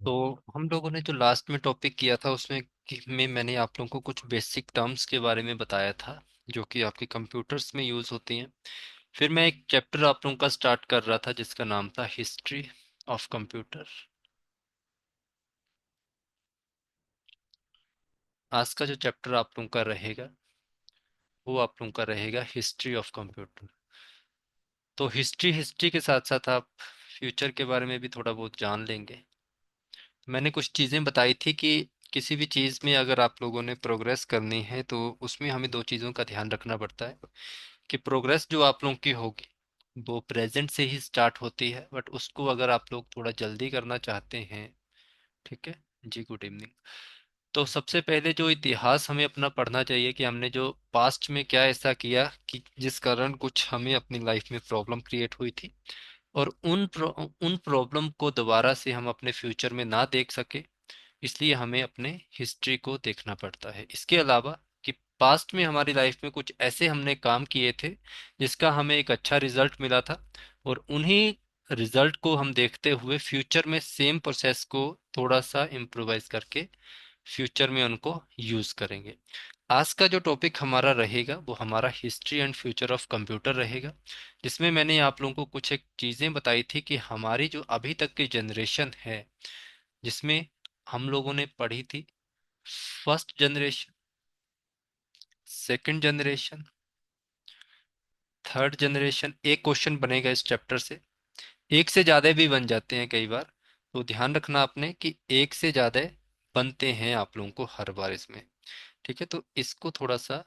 तो हम लोगों ने जो लास्ट में टॉपिक किया था उसमें मैंने आप लोगों को कुछ बेसिक टर्म्स के बारे में बताया था जो कि आपके कंप्यूटर्स में यूज़ होती हैं। फिर मैं एक चैप्टर आप लोगों का स्टार्ट कर रहा था जिसका नाम था हिस्ट्री ऑफ कंप्यूटर। आज का जो चैप्टर आप लोगों का रहेगा वो आप लोगों का रहेगा हिस्ट्री ऑफ कंप्यूटर। तो हिस्ट्री हिस्ट्री के साथ साथ आप फ्यूचर के बारे में भी थोड़ा बहुत जान लेंगे। मैंने कुछ चीज़ें बताई थी कि किसी भी चीज़ में अगर आप लोगों ने प्रोग्रेस करनी है तो उसमें हमें दो चीज़ों का ध्यान रखना पड़ता है कि प्रोग्रेस जो आप लोगों की होगी वो प्रेजेंट से ही स्टार्ट होती है, बट उसको अगर आप लोग थोड़ा जल्दी करना चाहते हैं। ठीक है जी, गुड इवनिंग। तो सबसे पहले जो इतिहास हमें अपना पढ़ना चाहिए कि हमने जो पास्ट में क्या ऐसा किया कि जिस कारण कुछ हमें अपनी लाइफ में प्रॉब्लम क्रिएट हुई थी, और उन प्रॉब्लम को दोबारा से हम अपने फ्यूचर में ना देख सके, इसलिए हमें अपने हिस्ट्री को देखना पड़ता है। इसके अलावा कि पास्ट में हमारी लाइफ में कुछ ऐसे हमने काम किए थे जिसका हमें एक अच्छा रिजल्ट मिला था, और उन्हीं रिजल्ट को हम देखते हुए फ्यूचर में सेम प्रोसेस को थोड़ा सा इम्प्रोवाइज करके फ्यूचर में उनको यूज करेंगे। आज का जो टॉपिक हमारा रहेगा वो हमारा history and future of computer रहेगा, जिसमें मैंने आप लोगों को कुछ एक चीज़ें बताई थी कि हमारी जो अभी तक की जनरेशन है, जिसमें हम लोगों ने पढ़ी थी first generation, second generation, third generation. एक क्वेश्चन बनेगा इस चैप्टर से, एक से ज्यादा भी बन जाते हैं कई बार। तो ध्यान रखना आपने कि एक से ज्यादा बनते हैं आप लोगों को हर बार इसमें। ठीक है, तो इसको थोड़ा सा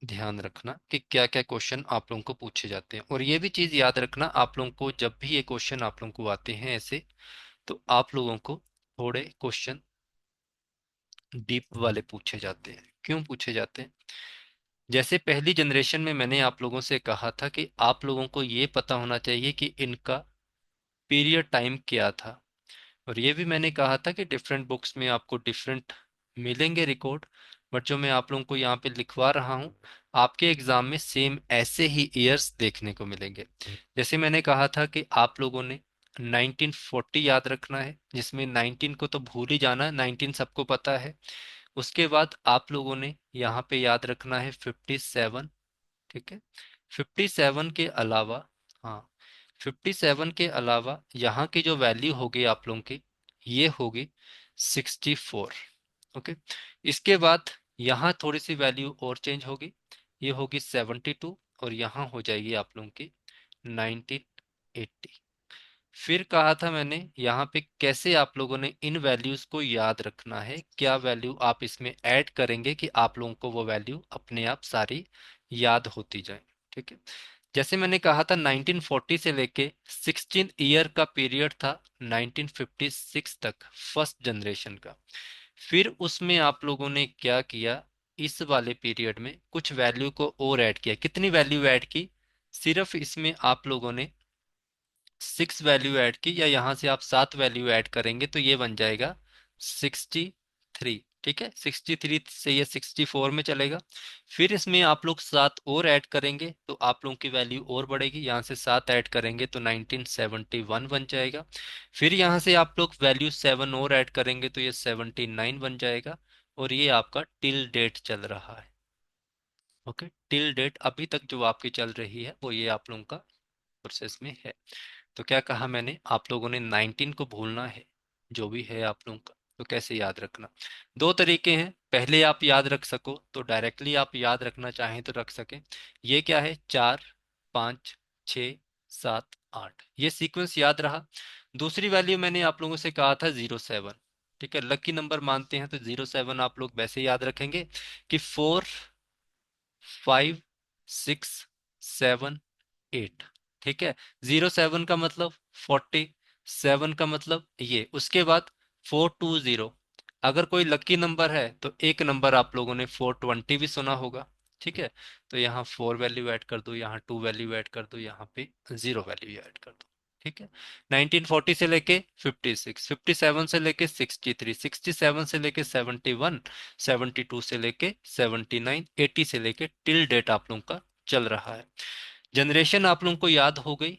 ध्यान रखना कि क्या क्या क्वेश्चन आप लोगों को पूछे जाते हैं। और ये भी चीज याद रखना, आप लोगों को जब भी ये क्वेश्चन आप लोगों को आते हैं ऐसे, तो आप लोगों को थोड़े क्वेश्चन डीप वाले पूछे जाते हैं। क्यों पूछे जाते हैं? जैसे पहली जनरेशन में मैंने आप लोगों से कहा था कि आप लोगों को ये पता होना चाहिए कि इनका पीरियड टाइम क्या था। और ये भी मैंने कहा था कि डिफरेंट बुक्स में आपको डिफरेंट मिलेंगे रिकॉर्ड, बट जो मैं आप लोगों को यहाँ पे लिखवा रहा हूँ आपके एग्जाम में सेम ऐसे ही ईयर्स देखने को मिलेंगे। जैसे मैंने कहा था कि आप लोगों ने 1940 याद रखना है, जिसमें 19 को तो भूल ही जाना, 19 सबको पता है। उसके बाद आप लोगों ने यहाँ पे याद रखना है 57। ठीक है, 57 के अलावा, हाँ, 57 के अलावा यहाँ की जो वैल्यू होगी आप लोगों की, ये होगी 64। ओके, इसके बाद यहाँ थोड़ी सी वैल्यू और चेंज होगी, ये होगी 72, और यहाँ हो जाएगी आप लोगों की 1980। फिर कहा था मैंने यहाँ पे कैसे आप लोगों ने इन वैल्यूज को याद रखना है, क्या वैल्यू आप इसमें ऐड करेंगे कि आप लोगों को वो वैल्यू अपने आप सारी याद होती जाए। ठीक है, जैसे मैंने कहा था 1940 से लेके 16 ईयर का पीरियड था 1956 तक, फर्स्ट जनरेशन का। फिर उसमें आप लोगों ने क्या किया, इस वाले पीरियड में कुछ वैल्यू को और ऐड किया। कितनी वैल्यू ऐड की? सिर्फ इसमें आप लोगों ने 6 वैल्यू ऐड की, या यहां से आप 7 वैल्यू ऐड करेंगे तो ये बन जाएगा 63। ठीक है, 63 से ये 64 में चलेगा। फिर इसमें आप लोग 7 और ऐड करेंगे तो आप लोगों की वैल्यू और बढ़ेगी, यहाँ से 7 ऐड करेंगे तो 1971 बन जाएगा। फिर यहाँ से आप लोग वैल्यू 7 और ऐड करेंगे तो ये 79 बन जाएगा। और ये आपका टिल डेट चल रहा है। ओके, टिल डेट अभी तक जो आपकी चल रही है वो ये आप लोगों का प्रोसेस में है। तो क्या कहा मैंने, आप लोगों ने 19 को भूलना है, जो भी है आप लोगों का। तो कैसे याद रखना? दो तरीके हैं, पहले आप याद रख सको तो डायरेक्टली आप याद रखना चाहें तो रख सकें। ये क्या है, 4, 5, 6, 7, 8, ये सीक्वेंस याद रहा। दूसरी वैल्यू मैंने आप लोगों से कहा था 07। ठीक है, लकी नंबर मानते हैं तो 07 आप लोग वैसे याद रखेंगे कि 4, 5, 6, 7, 8। ठीक है, 07 का मतलब 40, 7 का मतलब ये, उसके बाद 420। अगर कोई लकी नंबर है तो एक नंबर आप लोगों ने 420 भी सुना होगा। ठीक है, तो यहाँ 4 वैल्यू ऐड कर दो, यहाँ 2 वैल्यू ऐड कर दो, यहाँ पे 0 वैल्यू ऐड कर दो। ठीक है, 1940 से लेके 56, 57 से लेके 63, 67 से लेके 71, 72 से लेके 79, 80 से लेके टिल डेट आप लोगों का चल रहा है। जनरेशन आप लोगों को याद हो गई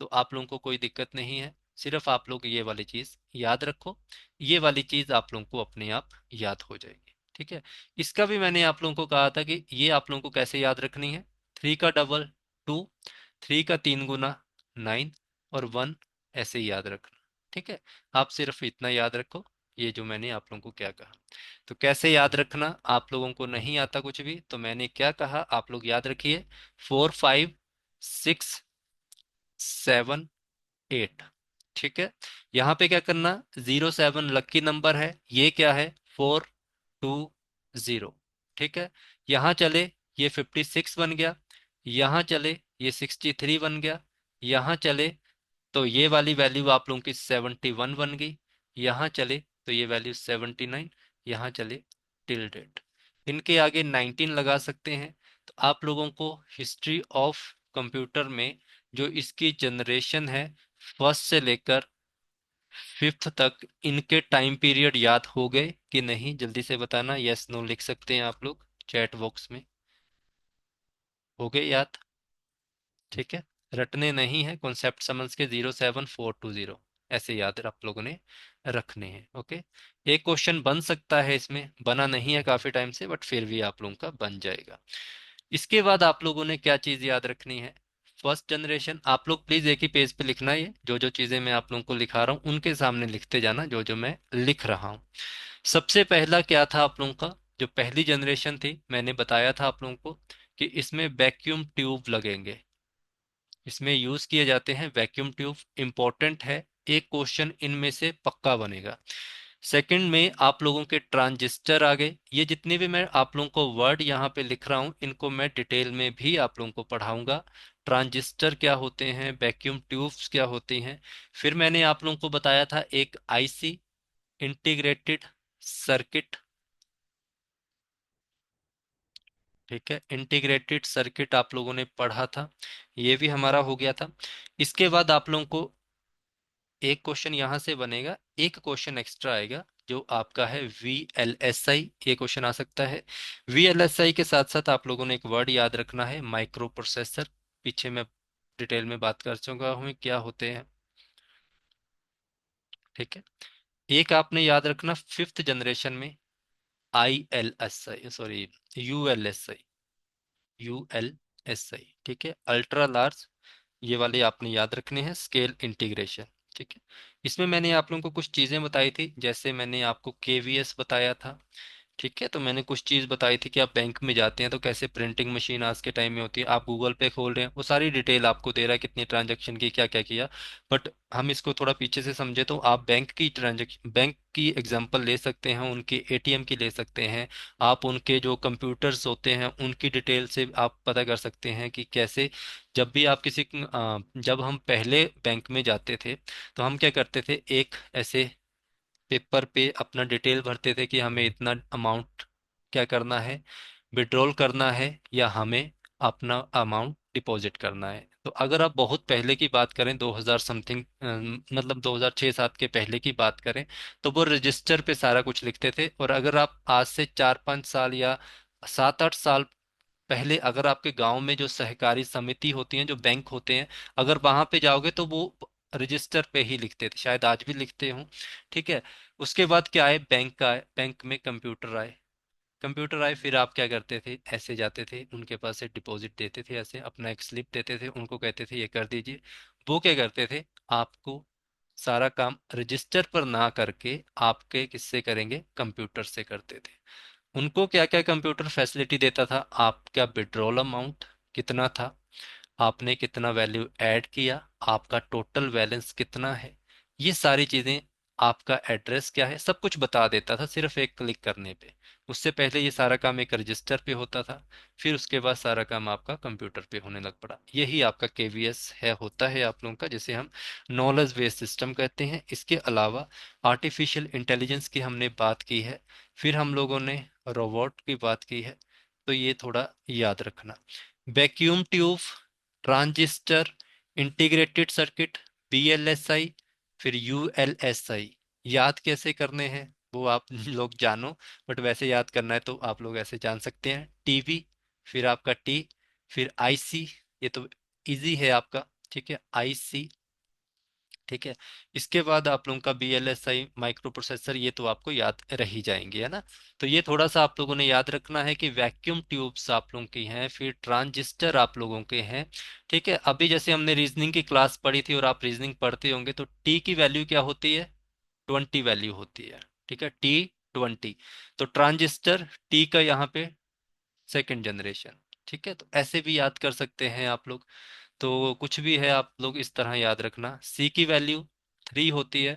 तो आप लोगों को कोई दिक्कत नहीं है। सिर्फ आप लोग ये वाली चीज याद रखो, ये वाली चीज आप लोगों को अपने आप याद हो जाएगी। ठीक है। इसका भी मैंने आप लोगों को कहा था कि ये आप लोगों को कैसे याद रखनी है। 3 का डबल 2, 3 का 3 गुना 9, और 1 ऐसे ही याद रखना। ठीक है। आप सिर्फ इतना याद रखो, ये जो मैंने आप लोगों को क्या कहा। तो कैसे याद रखना, आप लोगों को नहीं आता कुछ भी तो मैंने क्या कहा आप लोग याद रखिए। 4 5 6 7 8। ठीक है। यहाँ पे क्या करना, 07 लकी नंबर है, ये क्या है, 4 2 0। ठीक है। यहाँ चले, ये 56 बन गया। यहाँ चले, ये 63 बन गया। यहाँ चले तो ये वाली वैल्यू आप लोगों की 71 बन गई। यहाँ चले तो ये वैल्यू 79। यहाँ चले टिल डेट, इनके आगे 19 लगा सकते हैं। तो आप लोगों को हिस्ट्री ऑफ कंप्यूटर में जो इसकी जनरेशन है, फर्स्ट से लेकर फिफ्थ तक, इनके टाइम पीरियड याद हो गए कि नहीं, जल्दी से बताना, यस नो लिख सकते हैं आप लोग चैट बॉक्स में। हो गए याद। ठीक है। रटने नहीं है, कॉन्सेप्ट समझ के 07420 ऐसे याद आप लोगों ने रखने हैं। ओके। एक क्वेश्चन बन सकता है, इसमें बना नहीं है काफी टाइम से, बट फिर भी आप लोगों का बन जाएगा। इसके बाद आप लोगों ने क्या चीज याद रखनी है, फर्स्ट जनरेशन। आप लोग प्लीज एक ही पेज पे लिखना है, ये जो जो चीजें मैं आप लोगों को लिखा रहा हूँ उनके सामने लिखते जाना जो जो मैं लिख रहा हूँ। सबसे पहला क्या था आप लोगों का, जो पहली जनरेशन थी, मैंने बताया था आप लोगों को कि इसमें वैक्यूम ट्यूब लगेंगे, इसमें यूज किए जाते हैं वैक्यूम ट्यूब, इंपॉर्टेंट है। एक क्वेश्चन इनमें से पक्का बनेगा। सेकंड में आप लोगों के ट्रांजिस्टर आ गए, ये जितने भी मैं आप लोगों को वर्ड यहाँ पे लिख रहा हूँ इनको मैं डिटेल में भी आप लोगों को पढ़ाऊंगा। ट्रांजिस्टर क्या होते हैं, वैक्यूम ट्यूब्स क्या होती हैं। फिर मैंने आप लोगों को बताया था एक आईसी, इंटीग्रेटेड सर्किट। ठीक है, इंटीग्रेटेड सर्किट आप लोगों ने पढ़ा था, ये भी हमारा हो गया था। इसके बाद आप लोगों को एक क्वेश्चन यहाँ से बनेगा, एक क्वेश्चन एक्स्ट्रा आएगा जो आपका है VLSI, ये क्वेश्चन आ सकता है। VLSI के साथ साथ आप लोगों ने एक वर्ड याद रखना है, माइक्रो प्रोसेसर। पीछे मैं डिटेल में बात कर चुका हूँ क्या होते हैं। ठीक है। एक आपने याद रखना फिफ्थ जनरेशन में ILSI, सॉरी, ULSI, ULSI। ठीक है, अल्ट्रा लार्ज, ये वाले आपने याद रखने हैं, स्केल इंटीग्रेशन। ठीक है। इसमें मैंने आप लोगों को कुछ चीजें बताई थी, जैसे मैंने आपको केवीएस बताया था। ठीक है। तो मैंने कुछ चीज़ बताई थी कि आप बैंक में जाते हैं तो कैसे प्रिंटिंग मशीन आज के टाइम में होती है, आप गूगल पे खोल रहे हैं वो सारी डिटेल आपको दे रहा है, कितनी ट्रांजैक्शन की, क्या क्या किया। बट हम इसको थोड़ा पीछे से समझे तो आप बैंक की ट्रांजैक्शन, बैंक की एग्जांपल ले सकते हैं, उनके एटीएम की ले सकते हैं, आप उनके जो कंप्यूटर्स होते हैं उनकी डिटेल से आप पता कर सकते हैं कि कैसे। जब भी आप जब हम पहले बैंक में जाते थे तो हम क्या करते थे, एक ऐसे पेपर पे अपना डिटेल भरते थे कि हमें इतना अमाउंट क्या करना है, विड्रॉल करना है, या हमें अपना अमाउंट डिपॉजिट करना है। तो अगर आप बहुत पहले की बात करें, 2000 समथिंग, मतलब 2006-7 के पहले की बात करें, तो वो रजिस्टर पे सारा कुछ लिखते थे। और अगर आप आज से 4-5 साल या 7-8 साल पहले अगर आपके गांव में जो सहकारी समिति होती हैं, जो बैंक होते हैं, अगर वहां पे जाओगे तो वो रजिस्टर पे ही लिखते थे, शायद आज भी लिखते हूँ। ठीक है। उसके बाद क्या आए, बैंक का आए, बैंक में कंप्यूटर आए। कंप्यूटर आए, फिर आप क्या करते थे, ऐसे जाते थे उनके पास से डिपॉजिट देते थे, ऐसे अपना एक स्लिप देते थे, उनको कहते थे ये कर दीजिए। वो क्या करते थे, आपको सारा काम रजिस्टर पर ना करके आपके किससे करेंगे, कंप्यूटर से करते थे। उनको क्या क्या कंप्यूटर फैसिलिटी देता था, आपका विड्रॉल अमाउंट कितना था, आपने कितना वैल्यू ऐड किया, आपका टोटल बैलेंस कितना है, ये सारी चीजें, आपका एड्रेस क्या है, सब कुछ बता देता था सिर्फ एक क्लिक करने पे। उससे पहले ये सारा काम एक रजिस्टर पे होता था, फिर उसके बाद सारा काम आपका कंप्यूटर पे होने लग पड़ा। यही आपका केवीएस है, होता है आप लोगों का, जिसे हम नॉलेज बेस्ड सिस्टम कहते हैं। इसके अलावा आर्टिफिशियल इंटेलिजेंस की हमने बात की है, फिर हम लोगों ने रोबोट की बात की है। तो ये थोड़ा याद रखना, vacuum tube, transistor, integrated circuit, VLSI, फिर ULSI। याद कैसे करने हैं वो आप लोग जानो, बट वैसे याद करना है तो आप लोग ऐसे जान सकते हैं, टीवी, फिर आपका टी, फिर IC, ये तो इजी है आपका। ठीक है, IC, ठीक है। इसके बाद आप लोगों का BLSI माइक्रो प्रोसेसर, ये तो आपको याद रह ही जाएंगे, है ना। तो ये थोड़ा सा आप लोगों ने याद रखना है कि वैक्यूम ट्यूब्स आप लोगों की हैं, फिर ट्रांजिस्टर आप लोगों के हैं। ठीक है, अभी जैसे हमने रीजनिंग की क्लास पढ़ी थी और आप रीजनिंग पढ़ते होंगे, तो टी की वैल्यू क्या होती है, 20 वैल्यू होती है। ठीक है, T20। तो ट्रांजिस्टर टी का यहाँ पे सेकंड जनरेशन। ठीक है, तो ऐसे भी याद कर सकते हैं आप लोग। तो कुछ भी है आप लोग इस तरह याद रखना। सी की वैल्यू 3 होती है,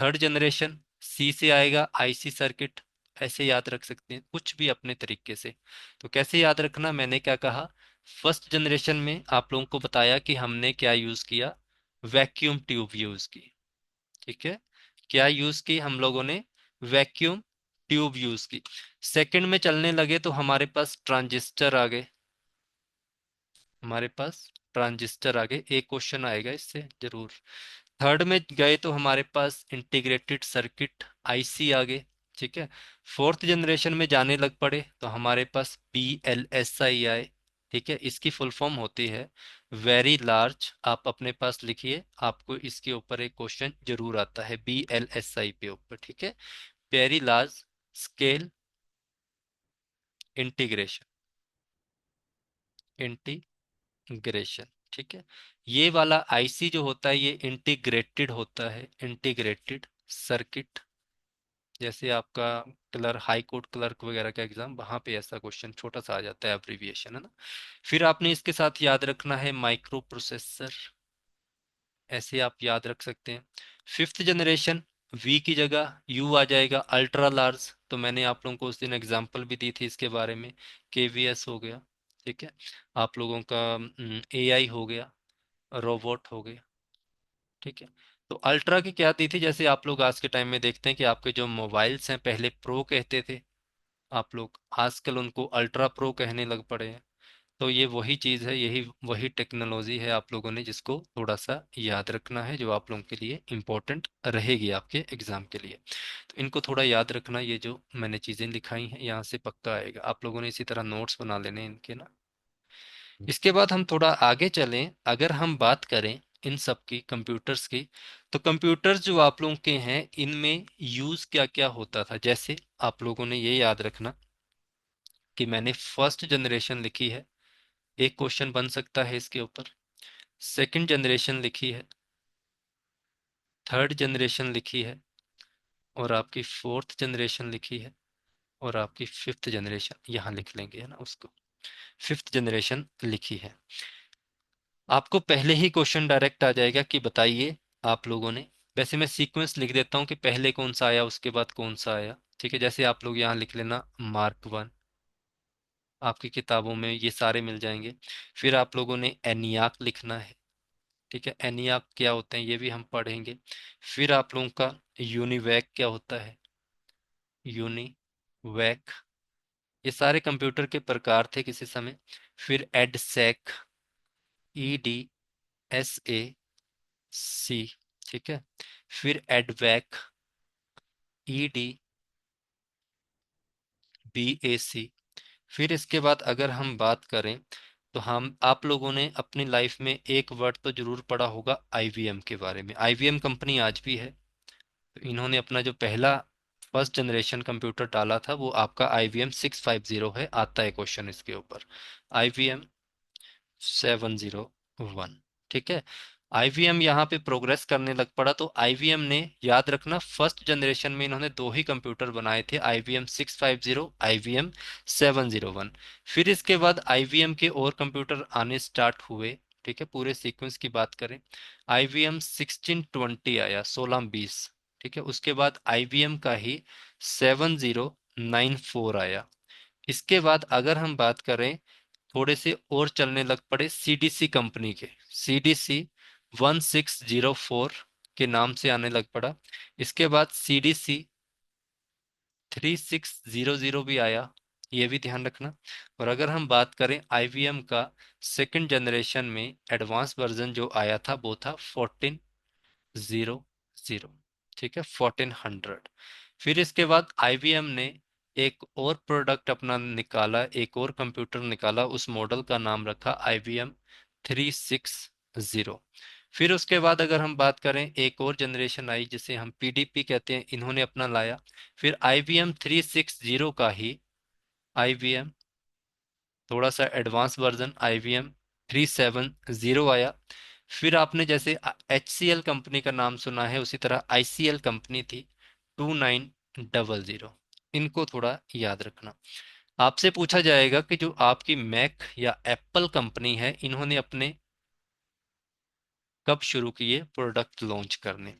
थर्ड जनरेशन। सी से आएगा IC सर्किट। ऐसे याद रख सकते हैं कुछ भी अपने तरीके से। तो कैसे याद रखना, मैंने क्या कहा, फर्स्ट जनरेशन में आप लोगों को बताया कि हमने क्या यूज किया, वैक्यूम ट्यूब यूज की। ठीक है, क्या यूज की हम लोगों ने, वैक्यूम ट्यूब यूज की। सेकंड में चलने लगे तो हमारे पास ट्रांजिस्टर आ गए, हमारे पास ट्रांजिस्टर आ गए, एक क्वेश्चन आएगा इससे जरूर। थर्ड में गए तो हमारे पास इंटीग्रेटेड सर्किट IC आ गए। ठीक है, फोर्थ जनरेशन में जाने लग पड़े तो हमारे पास BLSI आए। ठीक है, इसकी फुल फॉर्म होती है वेरी लार्ज, आप अपने पास लिखिए, आपको इसके ऊपर एक क्वेश्चन जरूर आता है BLSI पे ऊपर। ठीक है, very large scale integration, integration. ठीक है, ये वाला IC जो होता है ये इंटीग्रेटेड होता है, इंटीग्रेटेड सर्किट। जैसे आपका हाई कोर्ट क्लर्क वगैरह का एग्जाम, वहां पे ऐसा क्वेश्चन छोटा सा आ जाता है, अब्रिविएशन, है ना। फिर आपने इसके साथ याद रखना है माइक्रो प्रोसेसर, ऐसे आप याद रख सकते हैं। फिफ्थ जनरेशन, V की जगह U आ जाएगा, अल्ट्रा लार्ज। तो मैंने आप लोगों को उस दिन एग्जांपल भी दी थी इसके बारे में, KVS हो गया। ठीक है, आप लोगों का AI हो गया, रोबोट हो गया। ठीक है, तो अल्ट्रा की क्या दी थी, जैसे आप लोग आज के टाइम में देखते हैं कि आपके जो मोबाइल्स हैं पहले प्रो कहते थे आप लोग, आजकल उनको अल्ट्रा प्रो कहने लग पड़े हैं। तो ये वही चीज़ है, यही वही टेक्नोलॉजी है आप लोगों ने जिसको थोड़ा सा याद रखना है, जो आप लोगों के लिए इम्पोर्टेंट रहेगी आपके एग्जाम के लिए। तो इनको थोड़ा याद रखना, ये जो मैंने चीज़ें लिखाई हैं यहाँ से पक्का आएगा, आप लोगों ने इसी तरह नोट्स बना लेने हैं इनके ना। इसके बाद हम थोड़ा आगे चलें, अगर हम बात करें इन सब की, कंप्यूटर्स की, तो कंप्यूटर्स जो आप लोगों के हैं इनमें यूज़ क्या क्या होता था। जैसे आप लोगों ने ये याद रखना कि मैंने फर्स्ट जनरेशन लिखी है, एक क्वेश्चन बन सकता है इसके ऊपर। सेकंड जनरेशन लिखी है, थर्ड जनरेशन लिखी है, और आपकी फोर्थ जनरेशन लिखी है, और आपकी फिफ्थ जनरेशन यहाँ लिख लेंगे, है ना उसको, फिफ्थ जनरेशन लिखी है। आपको पहले ही क्वेश्चन डायरेक्ट आ जाएगा कि बताइए आप लोगों ने, वैसे मैं सीक्वेंस लिख देता हूँ कि पहले कौन सा आया उसके बाद कौन सा आया। ठीक है, जैसे आप लोग यहाँ लिख लेना Mark 1, आपकी किताबों में ये सारे मिल जाएंगे। फिर आप लोगों ने एनियाक लिखना है। ठीक है, एनियाक क्या होते हैं ये भी हम पढ़ेंगे। फिर आप लोगों का यूनिवैक क्या होता है, यूनिवैक, ये सारे कंप्यूटर के प्रकार थे किसी समय। फिर एडसेक, EDSAC। ठीक है, फिर एडवैक, EDBAC। फिर इसके बाद अगर हम बात करें तो हम आप लोगों ने अपनी लाइफ में एक वर्ड तो जरूर पढ़ा होगा IBM के बारे में। IBM कंपनी आज भी है। तो इन्होंने अपना जो पहला फर्स्ट जनरेशन कंप्यूटर डाला था वो आपका IBM 650 है, आता है क्वेश्चन इसके ऊपर, IBM 701। ठीक है, IBM यहाँ पे प्रोग्रेस करने लग पड़ा, तो IBM ने, याद रखना, फर्स्ट जनरेशन में इन्होंने दो ही कंप्यूटर बनाए थे, IBM 650, IBM 701। फिर इसके बाद IBM के और कंप्यूटर आने स्टार्ट हुए। ठीक है, पूरे सीक्वेंस की बात करें, IBM 1620 आया, 1620। ठीक है, उसके बाद IBM का ही 7094 आया। इसके बाद अगर हम बात करें, थोड़े से और चलने लग पड़े CDC कंपनी के, CDC 1604 के नाम से आने लग पड़ा। इसके बाद CDC 3600 भी आया, ये भी ध्यान रखना। और अगर हम बात करें IBM का सेकंड जनरेशन में एडवांस वर्जन जो आया था वो था 1400। ठीक है, 1400। फिर इसके बाद IBM ने एक और प्रोडक्ट अपना निकाला, एक और कंप्यूटर निकाला, उस मॉडल का नाम रखा IBM 360। फिर उसके बाद अगर हम बात करें, एक और जनरेशन आई जिसे हम पीडीपी कहते हैं, इन्होंने अपना लाया। फिर आईबीएम 360 का ही आईबीएम थोड़ा सा एडवांस वर्जन आईबीएम 370 आया। फिर आपने जैसे एचसीएल कंपनी का नाम सुना है, उसी तरह आईसीएल कंपनी थी 2900। इनको थोड़ा याद रखना। आपसे पूछा जाएगा कि जो आपकी मैक या एप्पल कंपनी है, इन्होंने अपने कब शुरू किए प्रोडक्ट लॉन्च करने।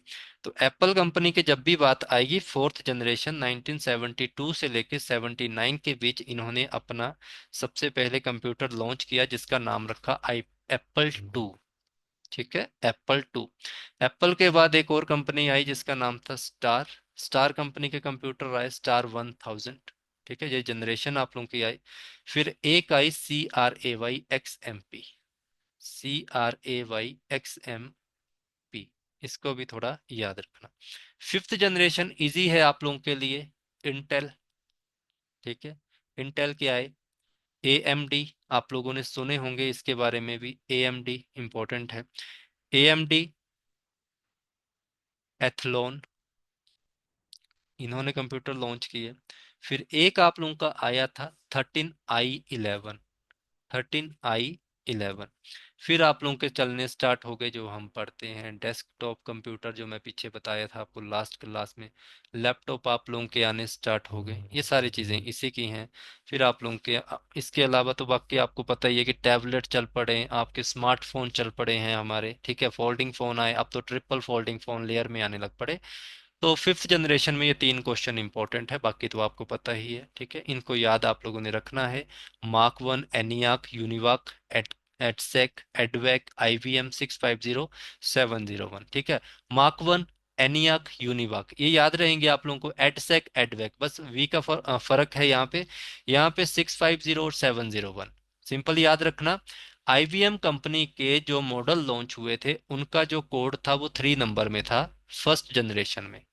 तो एप्पल कंपनी की जब भी बात आएगी, फोर्थ जनरेशन 1972 से लेकर 79 के बीच इन्होंने अपना सबसे पहले कंप्यूटर लॉन्च किया, जिसका नाम रखा आई एप्पल टू। ठीक है, एप्पल टू। एप्पल के बाद एक और कंपनी आई जिसका नाम था स्टार। स्टार कंपनी के कंप्यूटर आए स्टार 1000। ठीक है, ये जनरेशन आप लोगों की आई। फिर एक आई CRAY XMP। CRAY XMP, इसको भी थोड़ा याद रखना। फिफ्थ जनरेशन इजी है आप लोगों के लिए, इंटेल। ठीक है, इंटेल के आए। AMD, आप लोगों ने सुने होंगे इसके बारे में भी, AMD इंपॉर्टेंट है। AMD एथलॉन, इन्होंने कंप्यूटर लॉन्च किए। फिर एक आप लोगों का आया था 13i11। 13i11। फिर आप लोगों के चलने स्टार्ट हो गए, जो हम पढ़ते हैं डेस्कटॉप कंप्यूटर, जो मैं पीछे बताया था आपको लास्ट क्लास में। लैपटॉप आप लोगों के आने स्टार्ट हो गए, ये सारी चीज़ें इसी की हैं। फिर आप लोगों के इसके अलावा तो बाकी आपको पता ही है कि टैबलेट चल पड़े हैं, आपके स्मार्टफोन चल पड़े हैं हमारे। ठीक है, फोल्डिंग फ़ोन आए, अब तो ट्रिपल फोल्डिंग फ़ोन लेयर में आने लग पड़े। तो फिफ्थ जनरेशन में ये तीन क्वेश्चन इंपॉर्टेंट है, बाकी तो आपको पता ही है। ठीक है, इनको याद आप लोगों ने रखना है। Mark one, ENIAC, UNIVAC, EDSAC, EDVAC, IBM 650701। ठीक है, मार्क वन, एनियाक, यूनिवाक, ये याद रहेंगे आप लोगों को। एडसेक, एडवेक, बस वी का फर्क है यहाँ पे। यहाँ पे 650 और 701, सिंपल याद रखना। IBM कंपनी के जो मॉडल लॉन्च हुए थे, उनका जो कोड था वो 3 नंबर में था, फर्स्ट जनरेशन में।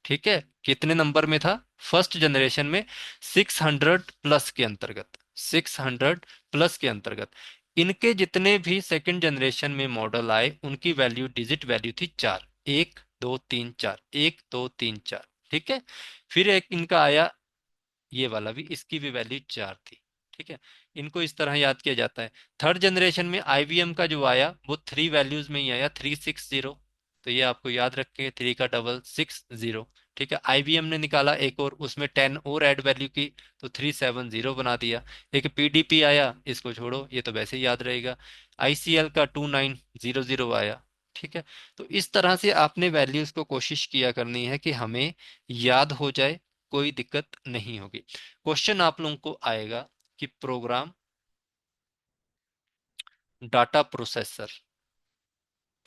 ठीक है, कितने नंबर में था फर्स्ट जनरेशन में? 600 प्लस के अंतर्गत। 600 प्लस के अंतर्गत। इनके जितने भी सेकंड जनरेशन में मॉडल आए, उनकी वैल्यू, डिजिट वैल्यू थी 4। 1 2 3 4, 1 2 3 4। ठीक है, फिर एक इनका आया, ये वाला भी, इसकी भी वैल्यू 4 थी। ठीक है, इनको इस तरह याद किया जाता है। थर्ड जनरेशन में IBM का जो आया वो 3 वैल्यूज में ही आया, 360। तो ये आपको याद रखें, 3 का डबल 60। ठीक है, IBM ने निकाला एक और, उसमें 10 और ऐड वैल्यू की, तो 370 बना दिया। एक PDP आया, इसको छोड़ो, ये तो वैसे ही याद रहेगा। ICL का 2900 आया। ठीक है, तो इस तरह से आपने वैल्यूज को कोशिश किया करनी है कि हमें याद हो जाए, कोई दिक्कत नहीं होगी। क्वेश्चन आप लोगों को आएगा कि program data processor,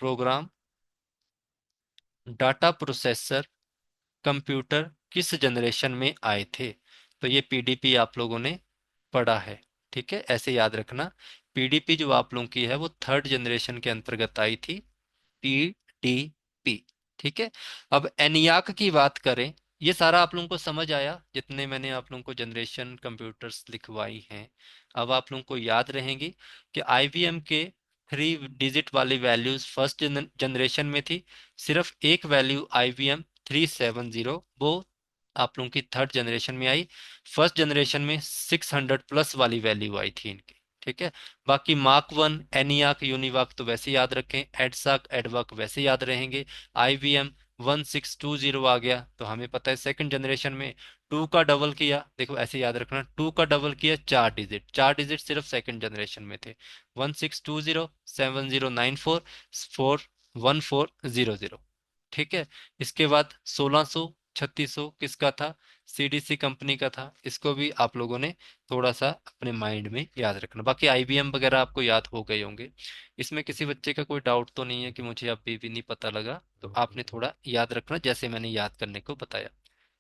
program data processor computer किस जनरेशन में आए थे। तो ये PDP आप लोगों ने पढ़ा है। ठीक है, ऐसे याद रखना। PDP जो आप लोगों की है वो थर्ड जनरेशन के अंतर्गत आई थी, PDP। ठीक है, अब एनियाक की बात करें, ये सारा आप लोगों को समझ आया जितने मैंने आप लोगों को जनरेशन कंप्यूटर्स लिखवाई हैं। अब आप लोगों को याद रहेंगी कि IBM के 3 डिजिट वाली वैल्यूज फर्स्ट जनरेशन में थी। सिर्फ एक वैल्यू IBM 370, वो आप लोगों की थर्ड जनरेशन में आई। फर्स्ट जनरेशन में 600 प्लस वाली वैल्यू आई थी इनकी। ठीक है, बाकी मार्क वन, एनियाक, यूनिवाक तो वैसे याद रखें, एडसाक, एडवाक वैसे याद रहेंगे। IBM 1620 आ गया, तो हमें पता है सेकंड जनरेशन में 2 का डबल किया, देखो ऐसे याद रखना, 2 का डबल किया, 4 डिजिट, 4 डिजिट सिर्फ सेकंड जनरेशन में थे। 1620 7094 41400। ठीक है, इसके बाद 1600 3600 किसका था? CDC कंपनी का था। इसको भी आप लोगों ने थोड़ा सा अपने माइंड में याद रखना। बाकी IBM वगैरह आपको याद हो गए होंगे। इसमें किसी बच्चे का कोई डाउट तो नहीं है कि मुझे अभी भी नहीं पता लगा? तो आपने थोड़ा याद रखना, जैसे मैंने याद करने को बताया।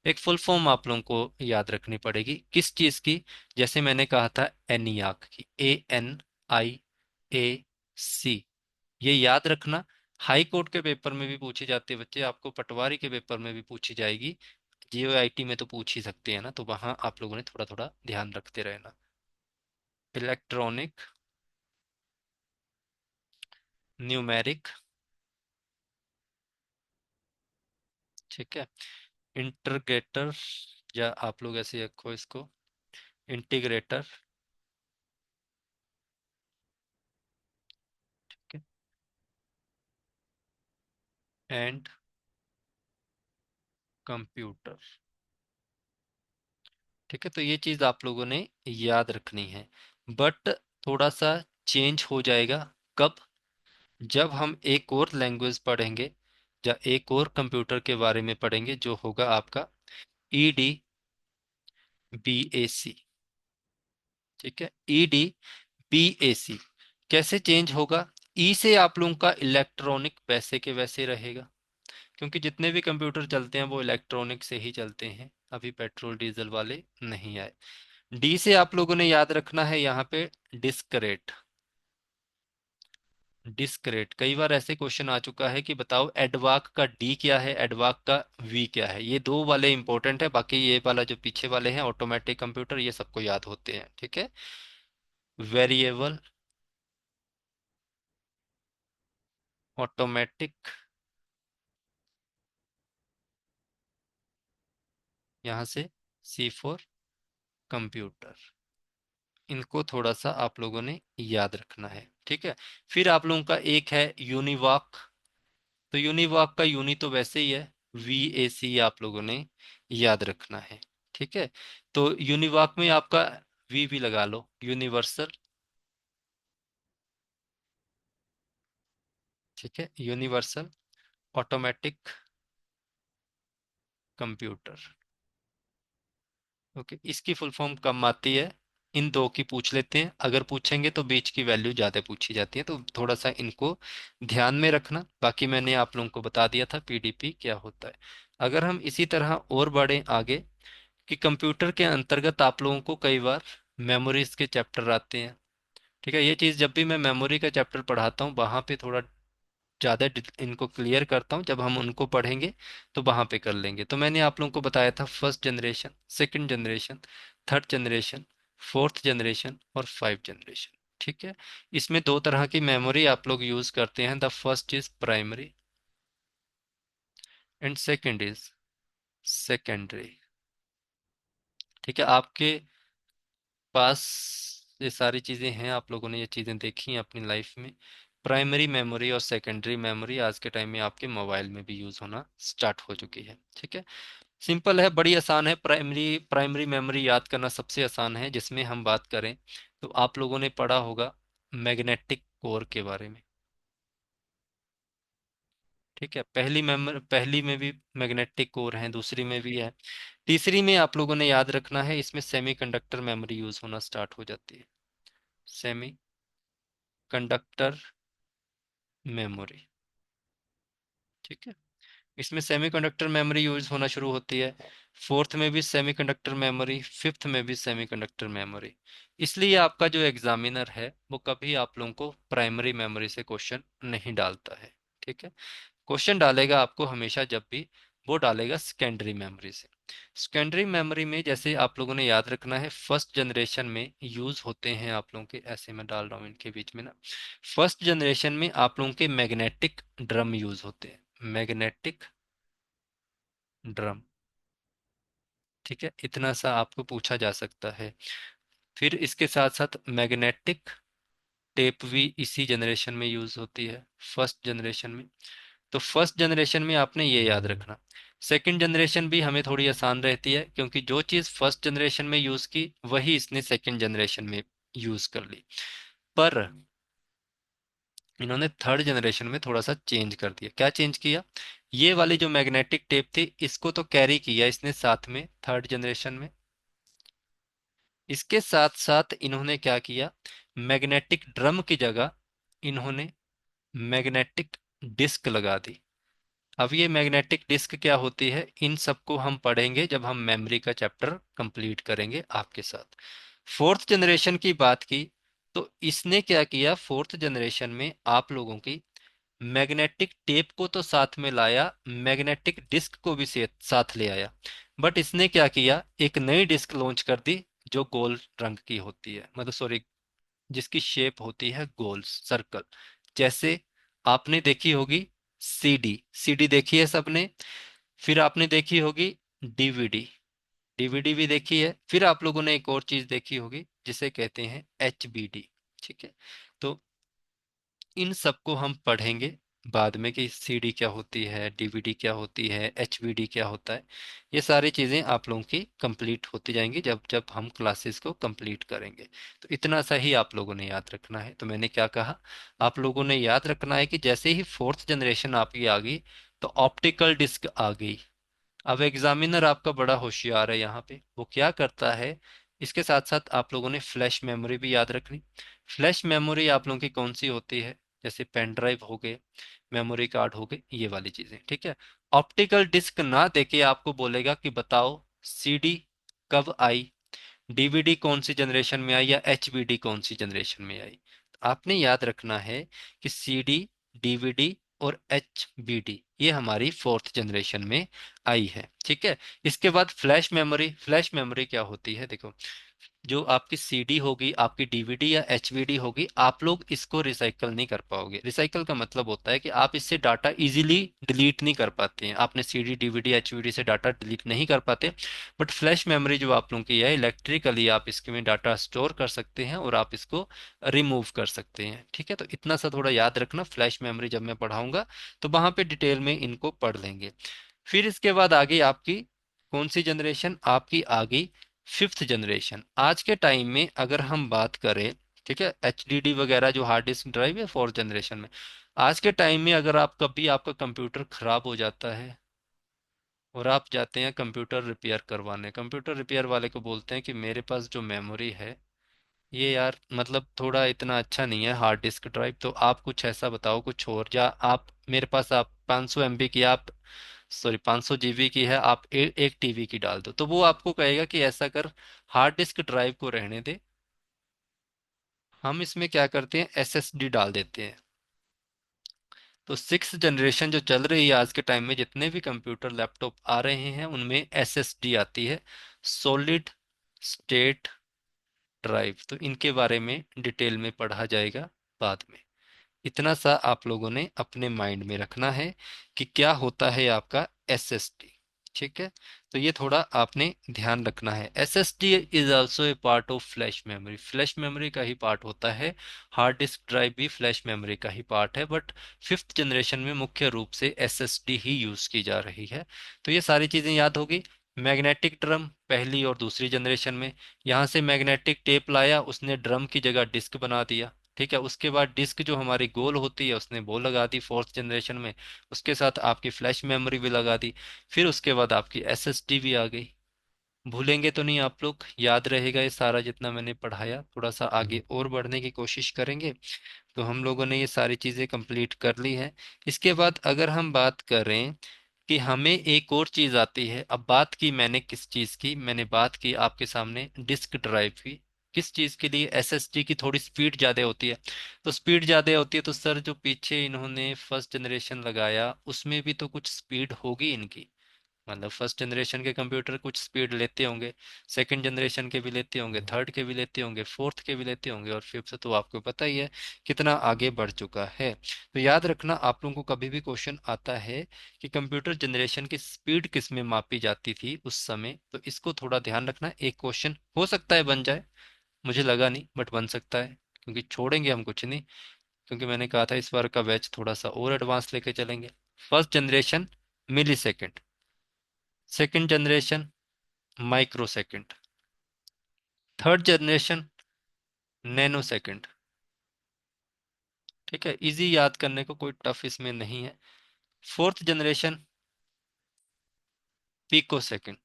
एक फुल फॉर्म आप लोगों को याद रखनी पड़ेगी किस चीज की? जैसे मैंने कहा था एनियाक की, ANIAC, ये याद रखना। हाई कोर्ट के पेपर में भी पूछी जाती है बच्चे, आपको पटवारी के पेपर में भी पूछी जाएगी। JOIT में तो पूछ ही सकते हैं ना, तो वहां आप लोगों ने थोड़ा थोड़ा ध्यान रखते रहना। इलेक्ट्रॉनिक न्यूमेरिक ठीक है। इंटरग्रेटर, या आप लोग ऐसे रखो इसको, इंटीग्रेटर। ठीक है। And computer. ठीक है, तो ये चीज आप लोगों ने याद रखनी है। बट थोड़ा सा चेंज हो जाएगा। कब? जब हम एक और लैंग्वेज पढ़ेंगे, या एक और कंप्यूटर के बारे में पढ़ेंगे, जो होगा आपका EDBAC। ठीक है, EDBAC कैसे चेंज होगा? ई से आप लोगों का इलेक्ट्रॉनिक वैसे के वैसे रहेगा, क्योंकि जितने भी कंप्यूटर चलते हैं वो इलेक्ट्रॉनिक से ही चलते हैं, अभी पेट्रोल डीजल वाले नहीं आए। डी से आप लोगों ने याद रखना है यहाँ पे डिस्क्रेट। डिस्क्रेट, कई बार ऐसे क्वेश्चन आ चुका है कि बताओ एडवाक का डी क्या है, एडवाक का वी क्या है। ये दो वाले इंपॉर्टेंट है, बाकी ये वाला जो पीछे वाले हैं ऑटोमेटिक कंप्यूटर, ये सबको याद होते हैं। ठीक है। वेरिएबल, ऑटोमेटिक, यहाँ से C4 कंप्यूटर, इनको थोड़ा सा आप लोगों ने याद रखना है। ठीक है। फिर आप लोगों का एक है यूनिवॉक। तो यूनिवॉक का यूनि तो वैसे ही है, VAC आप लोगों ने याद रखना है। ठीक है। तो यूनिवॉक में आपका वी भी लगा लो, यूनिवर्सल। ठीक है, यूनिवर्सल ऑटोमेटिक कंप्यूटर। ओके, इसकी फुल फॉर्म कम आती है, इन दो की पूछ लेते हैं। अगर पूछेंगे तो बीच की वैल्यू ज़्यादा पूछी जाती है, तो थोड़ा सा इनको ध्यान में रखना। बाकी मैंने आप लोगों को बता दिया था PDP क्या होता है। अगर हम इसी तरह और बढ़े आगे, कि कंप्यूटर के अंतर्गत आप लोगों को कई बार मेमोरीज के चैप्टर आते हैं। ठीक है, ये चीज़ जब भी मैं मेमोरी का चैप्टर पढ़ाता हूँ वहाँ पे थोड़ा ज़्यादा इनको क्लियर करता हूँ, जब हम उनको पढ़ेंगे तो वहाँ पे कर लेंगे। तो मैंने आप लोगों को बताया था first generation, second generation, third generation, fourth generation और 5 जनरेशन। ठीक है। इसमें दो तरह की मेमोरी आप लोग यूज़ करते हैं, the first is primary and second is secondary. ठीक है, आपके पास ये सारी चीज़ें हैं, आप लोगों ने ये चीज़ें देखी हैं अपनी लाइफ में। प्राइमरी मेमोरी और सेकेंडरी मेमोरी आज के टाइम में आपके मोबाइल में भी यूज़ होना स्टार्ट हो चुकी है। ठीक है। सिंपल है, बड़ी आसान है। प्राइमरी प्राइमरी मेमोरी याद करना सबसे आसान है। जिसमें हम बात करें तो आप लोगों ने पढ़ा होगा मैग्नेटिक कोर के बारे में। ठीक है, पहली में भी मैग्नेटिक कोर है, दूसरी में भी है, तीसरी में आप लोगों ने याद रखना है, इसमें सेमीकंडक्टर मेमोरी यूज होना स्टार्ट हो जाती है। Semi conductor memory. ठीक है, इसमें सेमीकंडक्टर मेमोरी यूज होना शुरू होती है। फोर्थ में भी सेमीकंडक्टर मेमोरी, फिफ्थ में भी सेमीकंडक्टर मेमोरी। इसलिए आपका जो एग्जामिनर है वो कभी आप लोगों को प्राइमरी मेमोरी से क्वेश्चन नहीं डालता है। ठीक है, क्वेश्चन डालेगा आपको हमेशा जब भी, वो डालेगा सेकेंडरी मेमोरी से। सेकेंडरी मेमोरी में जैसे आप लोगों ने याद रखना है, फर्स्ट जनरेशन में यूज होते हैं आप लोगों के, ऐसे मैं डाल रहा हूँ इनके बीच में ना, फर्स्ट जनरेशन में आप लोगों के मैग्नेटिक ड्रम यूज होते हैं, मैग्नेटिक ड्रम। ठीक है, इतना सा आपको पूछा जा सकता है। फिर इसके साथ साथ मैग्नेटिक टेप भी इसी जनरेशन में यूज होती है, फर्स्ट जनरेशन में। तो फर्स्ट जनरेशन में आपने ये याद रखना। सेकंड जनरेशन भी हमें थोड़ी आसान रहती है, क्योंकि जो चीज़ फर्स्ट जनरेशन में यूज़ की वही इसने सेकंड जनरेशन में यूज़ कर ली। पर इन्होंने थर्ड जनरेशन में थोड़ा सा चेंज कर दिया। क्या चेंज किया? ये वाली जो मैग्नेटिक टेप थी इसको तो कैरी किया इसने साथ में थर्ड जनरेशन में। इसके साथ साथ इन्होंने क्या किया, मैग्नेटिक ड्रम की जगह इन्होंने मैग्नेटिक डिस्क लगा दी। अब ये मैग्नेटिक डिस्क क्या होती है, इन सबको हम पढ़ेंगे जब हम मेमोरी का चैप्टर कंप्लीट करेंगे आपके साथ। फोर्थ जनरेशन की बात की तो इसने क्या किया, फोर्थ जनरेशन में आप लोगों की मैग्नेटिक टेप को तो साथ में लाया, मैग्नेटिक डिस्क को भी साथ ले आया। बट इसने क्या किया, एक नई डिस्क लॉन्च कर दी जो गोल रंग की होती है, मतलब सॉरी, जिसकी शेप होती है गोल सर्कल। जैसे आपने देखी होगी सीडी, सीडी देखी है सबने। फिर आपने देखी होगी डीवीडी, डीवीडी भी देखी है। फिर आप लोगों ने एक और चीज देखी होगी जिसे कहते हैं एचबीडी। ठीक है, तो इन सबको हम पढ़ेंगे बाद में कि सीडी क्या होती है, डीवीडी क्या होती है, एचवीडी क्या होता है। ये सारी चीज़ें आप लोगों की कंप्लीट होती जाएंगी जब जब हम क्लासेस को कंप्लीट करेंगे। तो इतना सा ही आप लोगों ने याद रखना है। तो मैंने क्या कहा, आप लोगों ने याद रखना है कि जैसे ही फोर्थ जनरेशन आपकी आ गई तो ऑप्टिकल डिस्क आ गई। अब एग्जामिनर आपका बड़ा होशियार है यहाँ पे, वो क्या करता है, इसके साथ साथ आप लोगों ने फ्लैश मेमोरी भी याद रखनी। फ्लैश मेमोरी आप लोगों की कौन सी होती है, जैसे पेन ड्राइव हो गए, मेमोरी कार्ड हो गए, ये वाली चीजें। ठीक है, ऑप्टिकल डिस्क ना देके आपको बोलेगा कि बताओ सीडी कब आई, डीवीडी कौन सी जनरेशन में आई, या एचवीडी कौन सी जनरेशन में आई। आपने याद रखना है कि सीडी, डीवीडी और एचबीडी ये हमारी फोर्थ जनरेशन में आई है। ठीक है, इसके बाद फ्लैश मेमोरी। फ्लैश मेमोरी क्या होती है, देखो, जो आपकी सीडी होगी, आपकी डीवीडी या एचवीडी होगी, आप लोग इसको रिसाइकल नहीं कर पाओगे। रिसाइकल का मतलब होता है कि आप इससे डाटा इजीली डिलीट नहीं कर पाते हैं। आपने सीडी, डीवीडी, एचवीडी से डाटा डिलीट नहीं कर पाते। बट फ्लैश मेमोरी जो आप लोगों की है, इलेक्ट्रिकली आप इसके में डाटा स्टोर कर सकते हैं और आप इसको रिमूव कर सकते हैं। ठीक है, तो इतना सा थोड़ा याद रखना। फ्लैश मेमोरी जब मैं पढ़ाऊंगा तो वहां पे डिटेल में इनको पढ़ लेंगे। फिर इसके बाद आ गई आपकी कौन सी जनरेशन, आपकी आ गई फिफ्थ जनरेशन। आज के टाइम में अगर हम बात करें, ठीक है, एचडीडी वगैरह जो हार्ड डिस्क ड्राइव है फोर्थ जनरेशन में। आज के टाइम में अगर आप कभी आपका कंप्यूटर खराब हो जाता है और आप जाते हैं कंप्यूटर रिपेयर करवाने, कंप्यूटर रिपेयर वाले को बोलते हैं कि मेरे पास जो मेमोरी है ये यार मतलब थोड़ा इतना अच्छा नहीं है हार्ड डिस्क ड्राइव, तो आप कुछ ऐसा बताओ कुछ और, या आप मेरे पास आप 500 एमबी की आप, सॉरी 500 जीबी की है, आप एक टीबी की डाल दो। तो वो आपको कहेगा कि ऐसा कर, हार्ड डिस्क ड्राइव को रहने दे, हम इसमें क्या करते हैं एसएसडी डाल देते हैं। तो सिक्स जनरेशन जो चल रही है आज के टाइम में, जितने भी कंप्यूटर लैपटॉप आ रहे हैं उनमें एसएसडी आती है, सॉलिड स्टेट ड्राइव। तो इनके बारे में डिटेल में पढ़ा जाएगा बाद में। इतना सा आप लोगों ने अपने माइंड में रखना है कि क्या होता है आपका एसएसडी। ठीक है, तो ये थोड़ा आपने ध्यान रखना है। SSD is also a part of flash memory, flash memory का ही पार्ट होता है। हार्ड डिस्क ड्राइव भी फ्लैश मेमोरी का ही पार्ट है, बट फिफ्थ जनरेशन में मुख्य रूप से एसएसडी ही यूज की जा रही है। तो ये सारी चीजें याद होगी। मैग्नेटिक ड्रम पहली और दूसरी जनरेशन में, यहाँ से मैग्नेटिक टेप लाया, उसने ड्रम की जगह डिस्क बना दिया। ठीक है, उसके बाद डिस्क जो हमारी गोल होती है उसने वो लगा दी फोर्थ जनरेशन में, उसके साथ आपकी फ्लैश मेमोरी भी लगा दी। फिर उसके बाद आपकी एसएसडी भी आ गई। भूलेंगे तो नहीं आप लोग, याद रहेगा ये सारा जितना मैंने पढ़ाया। थोड़ा सा आगे और बढ़ने की कोशिश करेंगे। तो हम लोगों ने ये सारी चीज़ें कंप्लीट कर ली हैं। इसके बाद अगर हम बात करें कि हमें एक और चीज़ आती है, अब बात की मैंने किस चीज़ की, मैंने बात की आपके सामने डिस्क ड्राइव की। किस चीज़ के लिए, एसएसडी की थोड़ी स्पीड ज़्यादा होती है। तो स्पीड ज़्यादा होती है तो सर जो पीछे इन्होंने फर्स्ट जनरेशन लगाया उसमें भी तो कुछ स्पीड होगी इनकी, मतलब फर्स्ट जनरेशन के कंप्यूटर कुछ स्पीड लेते होंगे, सेकंड जनरेशन के भी लेते होंगे, थर्ड के भी लेते होंगे, फोर्थ के भी लेते होंगे, और फिफ्थ तो आपको पता ही है कितना आगे बढ़ चुका है। तो याद रखना, आप लोगों को कभी भी क्वेश्चन आता है कि कंप्यूटर जनरेशन की स्पीड किस में मापी जाती थी उस समय, तो इसको थोड़ा ध्यान रखना। एक क्वेश्चन हो सकता है बन जाए, मुझे लगा नहीं बट बन सकता है, क्योंकि छोड़ेंगे हम कुछ नहीं। क्योंकि मैंने कहा था इस बार का बैच थोड़ा सा और एडवांस लेके चलेंगे। First generation millisecond, second generation microsecond, third generation nanosecond. ठीक है, इजी याद करने को, कोई टफ इसमें नहीं है। Fourth generation picosecond,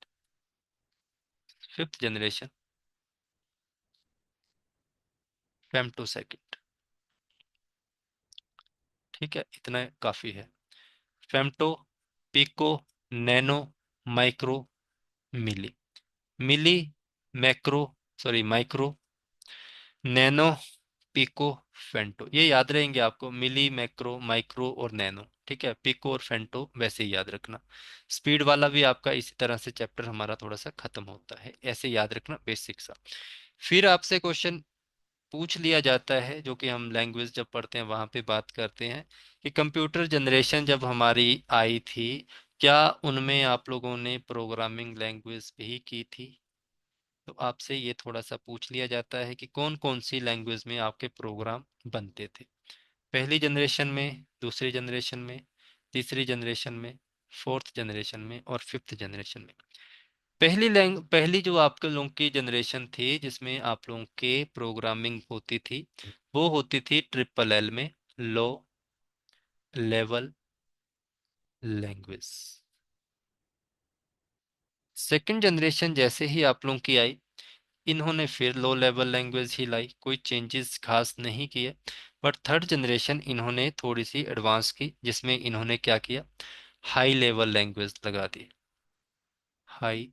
fifth generation femtosecond. ठीक है, इतना काफी है। Femto, pico, nano, micro, milli. Milli, macro, sorry micro, nano, pico, femto, ये याद रहेंगे आपको, मिली, मैक्रो, माइक्रो और नैनो। ठीक है, पिको और फेंटो वैसे ही याद रखना। स्पीड वाला भी आपका इसी तरह से चैप्टर हमारा थोड़ा सा खत्म होता है, ऐसे याद रखना बेसिक सा। फिर आपसे क्वेश्चन पूछ लिया जाता है, जो कि हम लैंग्वेज जब पढ़ते हैं वहां पे बात करते हैं कि कंप्यूटर जनरेशन जब हमारी आई थी क्या उनमें आप लोगों ने प्रोग्रामिंग लैंग्वेज भी की थी? तो आपसे ये थोड़ा सा पूछ लिया जाता है कि कौन कौन सी लैंग्वेज में आपके प्रोग्राम बनते थे। पहली जनरेशन में, दूसरी जनरेशन में, तीसरी जनरेशन में, फोर्थ जनरेशन में और फिफ्थ जनरेशन में। पहली जो आपके लोगों की जनरेशन थी जिसमें आप लोगों के प्रोग्रामिंग होती थी, वो होती थी ट्रिपल एल में, low level language. Second generation जैसे ही आप लोगों की आई, इन्होंने फिर लो लेवल लैंग्वेज ही लाई, कोई चेंजेस खास नहीं किए। बट थर्ड जनरेशन इन्होंने थोड़ी सी एडवांस की, जिसमें इन्होंने क्या किया, हाई लेवल लैंग्वेज लगा दी, हाई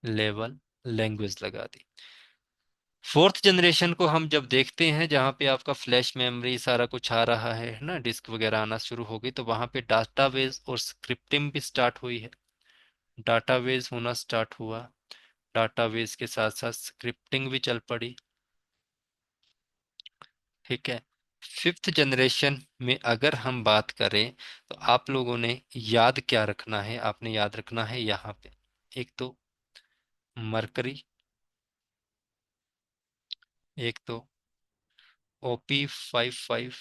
लेवल लैंग्वेज लगा दी। फोर्थ जनरेशन को हम जब देखते हैं, जहाँ पे आपका फ्लैश मेमोरी सारा कुछ आ रहा है ना, डिस्क वगैरह आना शुरू हो गई, तो वहाँ पे डाटाबेस और स्क्रिप्टिंग भी स्टार्ट हुई है। डाटाबेस होना स्टार्ट हुआ, डाटाबेस के साथ साथ स्क्रिप्टिंग भी चल पड़ी। ठीक है। फिफ्थ जनरेशन में अगर हम बात करें, तो आप लोगों ने याद क्या रखना है, आपने याद रखना है यहाँ पे, एक तो मरकरी, एक तो OP55,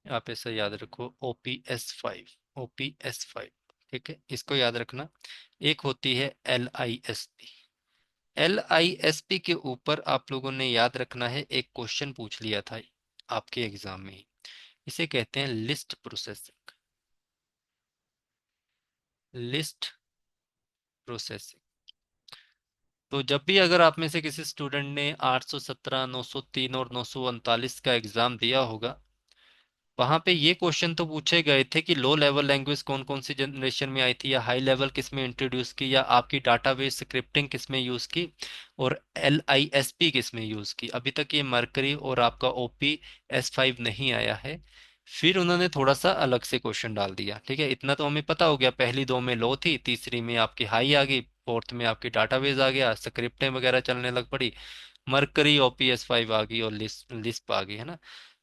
आप ऐसा याद रखो, OPS5, OPS5। ठीक है, इसको याद रखना। एक होती है LISP, LISP के ऊपर आप लोगों ने याद रखना है, एक क्वेश्चन पूछ लिया था आपके एग्जाम में ही, इसे कहते हैं लिस्ट प्रोसेसिंग, लिस्ट प्रोसेसिंग। तो जब भी अगर आप में से किसी स्टूडेंट ने 817, 903 और 939 का एग्जाम दिया होगा, वहां पे ये क्वेश्चन तो पूछे गए थे कि लो लेवल लैंग्वेज कौन कौन सी जनरेशन में आई थी, या हाई लेवल किस में इंट्रोड्यूस की, या आपकी डाटाबेस स्क्रिप्टिंग किस में यूज की, और LISP किस में यूज की। अभी तक ये मरकरी और आपका OPS5 नहीं आया है। फिर उन्होंने थोड़ा सा अलग से क्वेश्चन डाल दिया। ठीक है, इतना तो हमें पता हो गया, पहली दो में लो थी, तीसरी में आपकी हाई आ गई, फोर्थ में आपकी डाटाबेस आ गया, स्क्रिप्टें वगैरह चलने लग पड़ी, मरकरी OPS5 आ गई और लिस्प आ गई, है ना।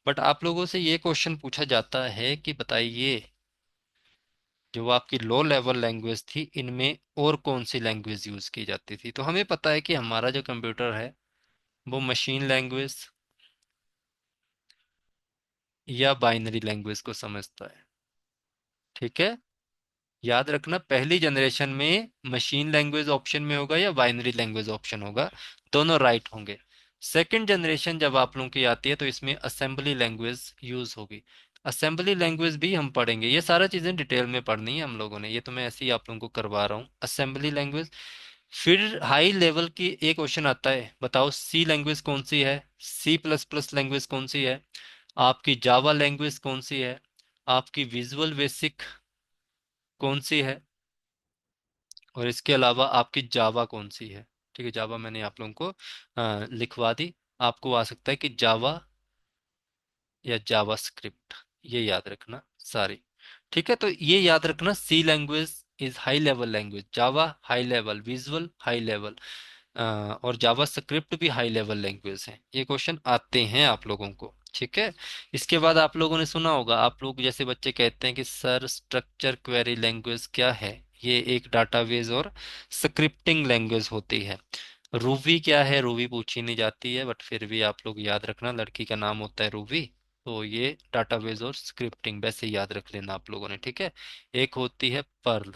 बट आप लोगों से ये क्वेश्चन पूछा जाता है कि बताइए, जो आपकी लो लेवल लैंग्वेज थी, इनमें और कौन सी लैंग्वेज यूज की जाती थी। तो हमें पता है कि हमारा जो कंप्यूटर है वो मशीन लैंग्वेज या बाइनरी लैंग्वेज को समझता है। ठीक है, याद रखना, पहली जनरेशन में मशीन लैंग्वेज ऑप्शन में होगा या बाइनरी लैंग्वेज ऑप्शन होगा, दोनों राइट होंगे। सेकंड जनरेशन जब आप लोगों की आती है, तो इसमें असेंबली लैंग्वेज यूज होगी। असेंबली लैंग्वेज भी हम पढ़ेंगे, ये सारा चीजें डिटेल में पढ़नी है हम लोगों ने, ये तो मैं ऐसे ही आप लोगों को करवा रहा हूँ, असेंबली लैंग्वेज। फिर हाई लेवल की एक क्वेश्चन आता है, बताओ सी लैंग्वेज कौन सी है, C++ लैंग्वेज कौन सी है, आपकी जावा लैंग्वेज कौन सी है, आपकी विजुअल बेसिक कौन सी है, और इसके अलावा आपकी जावा कौन सी है। ठीक है, जावा मैंने आप लोगों को लिखवा दी। आपको आ सकता है कि जावा या जावा स्क्रिप्ट, ये याद रखना सारी। ठीक है, तो ये याद रखना, C language is high level language, Java high level, visual high level, और जावा स्क्रिप्ट भी हाई लेवल लैंग्वेज है। ये क्वेश्चन आते हैं आप लोगों को। ठीक है, इसके बाद आप लोगों ने सुना होगा, आप लोग जैसे बच्चे कहते हैं कि सर स्ट्रक्चर क्वेरी लैंग्वेज क्या है, ये एक डाटाबेस और स्क्रिप्टिंग लैंग्वेज होती है। रूबी क्या है, रूबी पूछी नहीं जाती है, बट फिर भी आप लोग याद रखना, लड़की का नाम होता है रूबी। तो ये डाटाबेस और स्क्रिप्टिंग वैसे याद रख लेना आप लोगों ने। ठीक है, एक होती है पर्ल,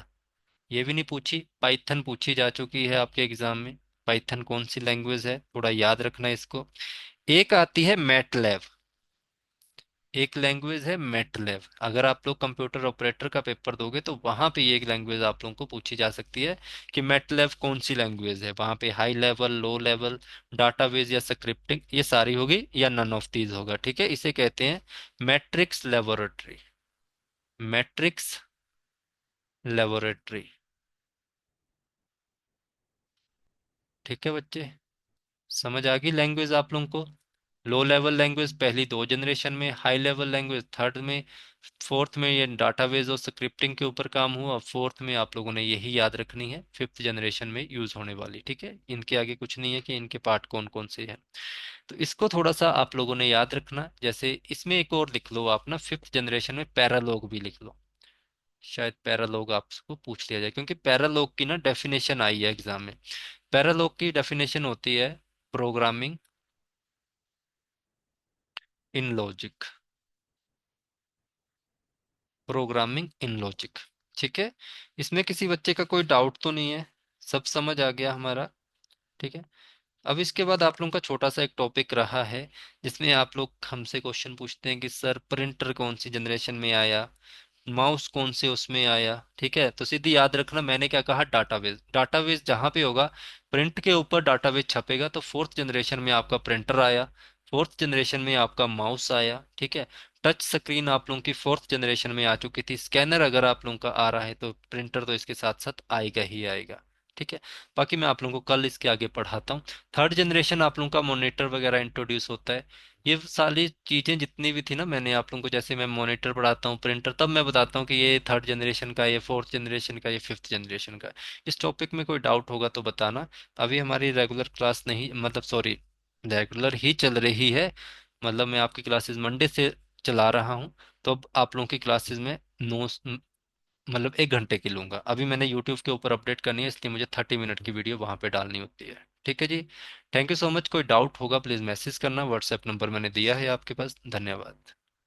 ये भी नहीं पूछी। पाइथन पूछी जा चुकी है आपके एग्जाम में, पाइथन कौन सी लैंग्वेज है, थोड़ा याद रखना इसको। एक आती है मैटलैब, एक लैंग्वेज है मैटलैब। अगर आप लोग कंप्यूटर ऑपरेटर का पेपर दोगे, तो वहां पे ये एक लैंग्वेज आप लोगों को पूछी जा सकती है कि मैटलैब कौन सी लैंग्वेज है। वहां पे high level, low level, database या स्क्रिप्टिंग, ये सारी होगी या नन ऑफ दीज होगा। ठीक है, इसे कहते हैं मैट्रिक्स लेबोरेटरी, मैट्रिक्स लेबोरेटरी। ठीक है बच्चे, समझ आ गई लैंग्वेज आप लोगों को। लो लेवल लैंग्वेज पहली दो जनरेशन में, हाई लेवल लैंग्वेज थर्ड में, फोर्थ में ये डाटाबेस और स्क्रिप्टिंग के ऊपर काम हुआ, फोर्थ में आप लोगों ने यही याद रखनी है, फिफ्थ जनरेशन में यूज होने वाली। ठीक है, इनके आगे कुछ नहीं है कि इनके पार्ट कौन कौन से हैं। तो इसको थोड़ा सा आप लोगों ने याद रखना। जैसे इसमें एक और लिख लो आप ना, फिफ्थ जनरेशन में पैरालोग भी लिख लो। शायद पैरालोग आपको पूछ लिया जाए, क्योंकि पैरालोग की ना डेफिनेशन आई है एग्जाम में। पैरालोग की डेफिनेशन होती है programming in logic. Programming in logic. ठीक है, इसमें किसी बच्चे का कोई डाउट तो नहीं है? सब समझ आ गया हमारा? ठीक है। अब इसके बाद आप लोगों का छोटा सा एक टॉपिक रहा है, जिसमें आप लोग हमसे क्वेश्चन पूछते हैं कि सर प्रिंटर कौन सी जनरेशन में आया, माउस कौन से उसमें आया। ठीक है, तो सीधी याद रखना मैंने क्या कहा, डाटाबेस। डाटाबेस जहां पे होगा, प्रिंट के ऊपर डाटाबेस छपेगा, तो फोर्थ जनरेशन में आपका प्रिंटर आया, फोर्थ जनरेशन में आपका माउस आया। ठीक है, टच स्क्रीन आप लोगों की फोर्थ जनरेशन में आ चुकी थी, स्कैनर अगर आप लोगों का आ रहा है तो प्रिंटर तो इसके साथ साथ आएगा ही आएगा। ठीक है, बाकी मैं आप लोगों को कल इसके आगे पढ़ाता हूँ। थर्ड जनरेशन आप लोगों का मॉनिटर वगैरह इंट्रोड्यूस होता है। ये सारी चीजें जितनी भी थी ना, मैंने आप लोगों को, जैसे मैं मॉनिटर पढ़ाता हूँ, प्रिंटर, तब मैं बताता हूँ कि ये थर्ड जनरेशन का, ये फोर्थ जनरेशन का, ये फिफ्थ जनरेशन का। इस टॉपिक में कोई डाउट होगा तो बताना। अभी हमारी रेगुलर क्लास नहीं, मतलब सॉरी, रेगुलर ही चल रही है। मतलब मैं आपकी क्लासेस मंडे से चला रहा हूँ। तो अब आप लोगों की क्लासेस में नो, मतलब 1 घंटे की लूंगा। अभी मैंने यूट्यूब के ऊपर अपडेट करनी है, इसलिए मुझे 30 मिनट की वीडियो वहां पे डालनी होती है। ठीक है जी, थैंक यू सो मच। कोई डाउट होगा प्लीज़ मैसेज करना, व्हाट्सएप नंबर मैंने दिया है आपके पास। धन्यवाद।